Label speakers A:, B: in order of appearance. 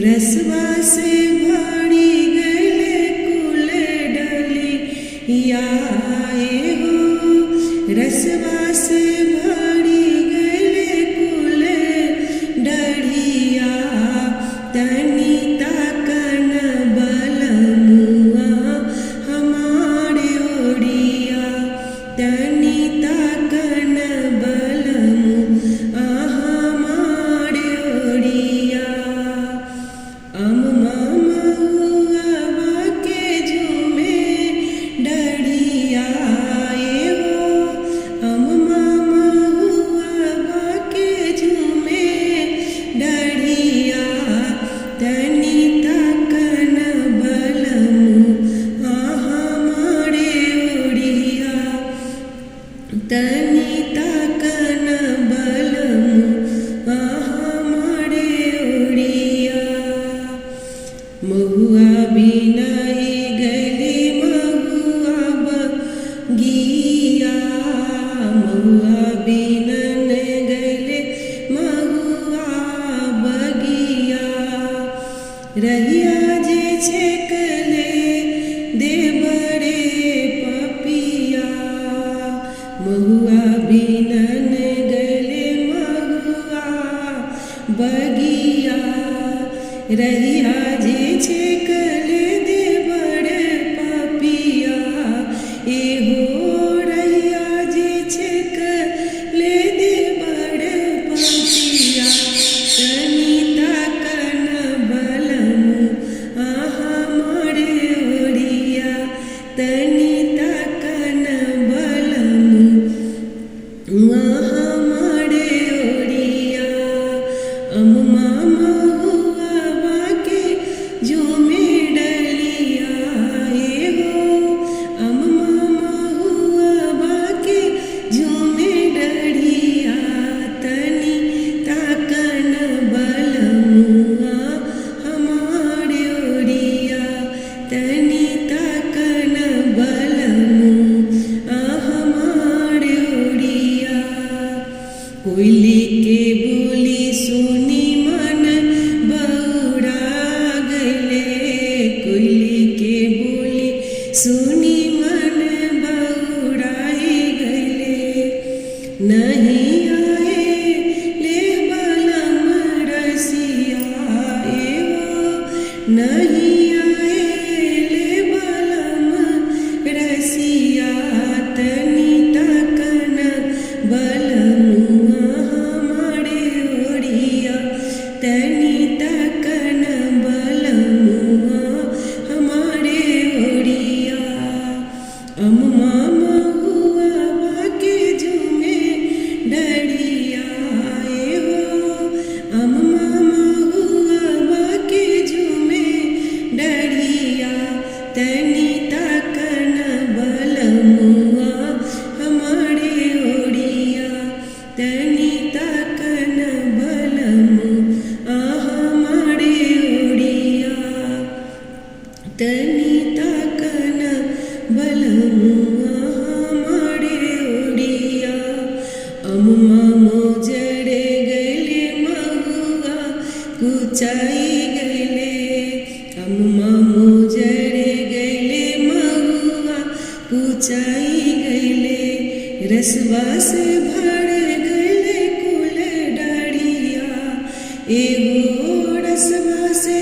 A: रसवा से भरी गले कुल डलिया हो, रसवा से भरी गले कुल डलिया तनी ताकन बलमुआ हमारे ओड़िया, तनी ताकन बलमुआ हमारे ओड़िया। अम्मा महुआ के झूमे डरिया हो, अम्मा महुआ के झूमे डरिया तनी ताकन बलमुआ हमारे ओड़िया, तनी ताकन बलमुआ हमारे ओड़िया। महुआ बिनाई गली महुआ बगिया, महुआ बिनन गले महुआ बगिया। रहिया जे छेकले दे बड़े पपिया, महुआ बिनन गले महुआ बगिया। रहिया जे छेकले दे बड़े पपिया, एहो रहिया जे छेकले दे बड़े पपिया। तनी ताकन बलमुआ हमारे ओड़िया, तनी ताकन बलमुआ हमारे ओड़िया। अम्मा महुआ के झूमे डलिया हो, अम्मा महुआ के झूमे डलिया तनी ताकन बलमुआ हमारे ओड़िया, तनी ताकन बलमुआ हमारे ओड़िया। कोयली के बोली सुनी मन बौरा गले, कोयली के बोली सुनी मन बौराई गले। नहीं आए ले बलम रसिया हो, नहीं आए ले बलम रसिया तनी ताकन बलमुआ हमारे ओड़िया, कुचाई गैले अम्मा मोजरे गैले महुआ कुचाई गैले रसवा से भर गैले कुल डाढ़िया एगो रसवा से